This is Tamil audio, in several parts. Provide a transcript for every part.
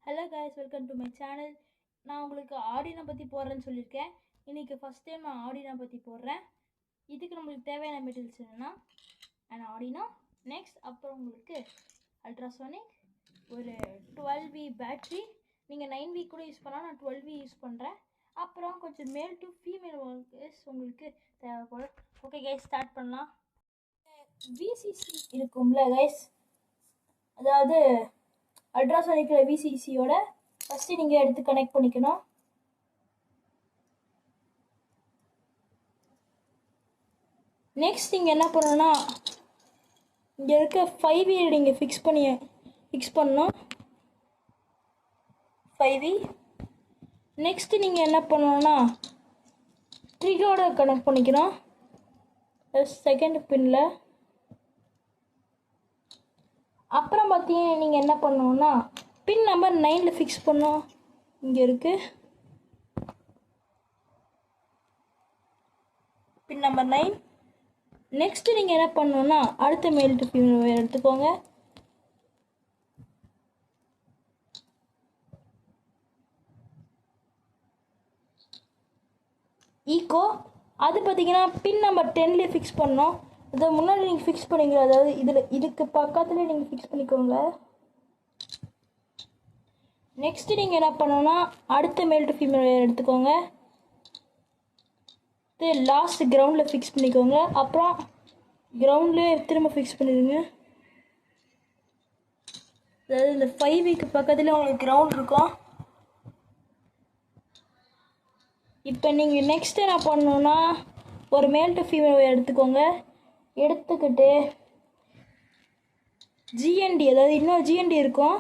Hello guys, welcome to my channel. நான் உங்களுக்கு ஆடினோ பற்றி போடுறேன்னு சொல்லியிருக்கேன். இன்றைக்கி ஃபஸ்ட் டைம் நான் ஆடினோ பற்றி போடுறேன். இதுக்கு நம்மளுக்கு தேவையான மெட்டீரியல்ஸ் என்னென்னா ஆடினோ, நெக்ஸ்ட் அப்புறம் உங்களுக்கு அல்ட்ராசோனிக், ஒரு 12V பேட்ரி. நீங்கள் 9V கூட யூஸ் பண்ணலாம், நான் 12V யூஸ் பண்ணுறேன். அப்புறம் கொஞ்சம் மேல் டு ஃபீமேல் ஒர்க்கர்ஸ் உங்களுக்கு தேவைப்படும். ஓகே கைஸ், ஸ்டார்ட் பண்ணலாம். விசிசி இருக்கும்ல கைஸ், அதாவது அல்ட்ராசோனிக்கில் விசிசியோட ஃபஸ்ட்டு நீங்கள் எடுத்து கனெக்ட் பண்ணிக்கணும். நெக்ஸ்ட் நீங்கள் என்ன பண்ணணும்னா இங்கே இருக்க 5V நீங்கள் ஃபிக்ஸ் பண்ணணும். 5V. நெக்ஸ்ட்டு நீங்கள் என்ன பண்ணணும்னா ட்ரிகரோட கனெக்ட் பண்ணிக்கணும் செகண்ட் பின்னில். அப்புறம் பார்த்தீங்கன்னா நீங்கள் என்ன பண்ணணும்னா பின் நம்பர் 9 ஃபிக்ஸ் பண்ணோம். இங்கே இருக்குது பின் நம்பர் 9. நெக்ஸ்ட்டு நீங்கள் என்ன பண்ணணும்னா அடுத்த மேல் டு ஃபீமேல் ஒயர் எடுத்துக்கோங்க. ஈக்கோ அது பார்த்தீங்கன்னா பின் நம்பர் 10 ஃபிக்ஸ் பண்ணோம். இதை முன்னாடி நீங்கள் ஃபிக்ஸ் பண்ணிக்கலாம், அதாவது இதுக்கு பக்கத்துலேயே நீங்கள் ஃபிக்ஸ் பண்ணிக்கோங்க. நெக்ஸ்ட்டு நீங்கள் என்ன பண்ணணும்னா அடுத்த மேல் டு ஃபீமேல் ஒயர் எடுத்துக்கோங்க. இது லாஸ்ட் கிரவுண்டில் ஃபிக்ஸ் பண்ணிக்கோங்க. அப்புறம் கிரவுண்ட்லேயே திரும்ப ஃபிக்ஸ் பண்ணிடுங்க. அதாவது இந்த 5Vக்கு பக்கத்தில் உங்களுக்கு கிரவுண்ட் இருக்கும். இப்போ நீங்கள் நெக்ஸ்ட் என்ன பண்ணணுன்னா ஒரு மேல் டு ஃபீமேல் ஒயர் எடுத்துக்கோங்க. எடுத்துக்கிட்டு ஜிஎன்டி, அதாவது இன்னொரு ஜிஎன்டி இருக்கும்,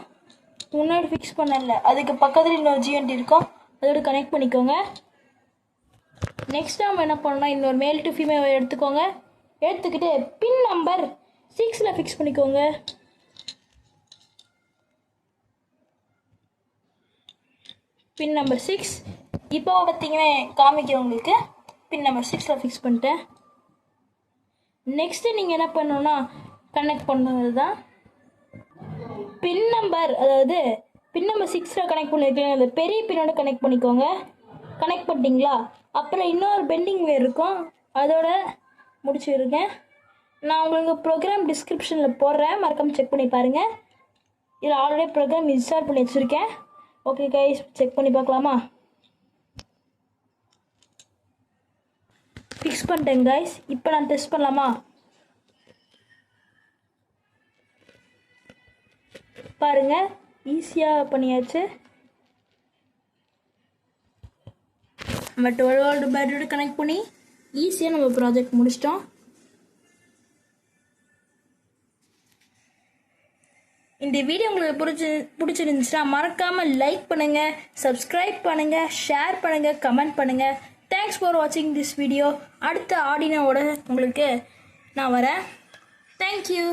முன்னாடி ஃபிக்ஸ் பண்ணல, அதுக்கு பக்கத்தில் இன்னொரு ஜிஎன்டி இருக்கும், அதோடு கனெக்ட் பண்ணிக்கோங்க. நெக்ஸ்ட் நம்ம என்ன பண்ணோம்னா இன்னொரு மேல் டு ஃபீமேல் ஒயர் எடுத்துக்கோங்க. எடுத்துக்கிட்டு பின் நம்பர் 6 ஃபிக்ஸ் பண்ணிக்கோங்க. பின் நம்பர் 6 இப்போ பார்த்தீங்கன்னா காமிக்கிறேன் உங்களுக்கு. பின் நம்பர் 6 ஃபிக்ஸ் பண்ணிட்டேன். நெக்ஸ்ட்டு நீங்கள் என்ன பண்ணணும்னா கனெக்ட் பண்ணுறது தான் பின் நம்பர், அதாவது பின் நம்பர் 6 கனெக்ட் பண்ணியிருக்கீங்க, அந்த பெரிய பின்னோட கனெக்ட் பண்ணிக்கோங்க. கனெக்ட் பண்ணிட்டீங்களா? அப்புறம் இன்னொரு பெண்டிங் வேர் இருக்கும், அதோட முடிச்சுருங்க. நான் உங்களுக்கு ப்ரோக்ராம் டிஸ்கிரிப்ஷனில் போடுறேன், மறக்காமல் செக் பண்ணி பாருங்கள். இதில் ஆல்ரெடி ப்ரோக்ராம் இன்ஸ்டால் பண்ணி வச்சுருக்கேன். ஓகே கைஸ், செக் பண்ணி பார்க்கலாமா? ஃபிக்ஸ் பண்ணிட்டேன் கைஸ். இப்போ நான் டெஸ்ட் பண்ணலாமா? பாருங்கள், ஈஸியாக பண்ணியாச்சு. நம்ம 12V பேட்டரியோட கனெக்ட் பண்ணி ஈஸியாக நம்ம ப்ராஜெக்ட் முடிச்சிட்டோம். இந்த வீடியோ உங்களுக்கு பிடிச்சிருந்துச்சுன்னா மறக்காமல் லைக் பண்ணுங்கள், சப்ஸ்கிரைப் பண்ணுங்கள், ஷேர் பண்ணுங்கள், கமெண்ட் பண்ணுங்கள். தேங்க்ஸ் ஃபார் வாட்சிங் திஸ் வீடியோ. அடுத்த ஆடினோவோட உங்களுக்கு நான் வரேன். தேங்க்யூ.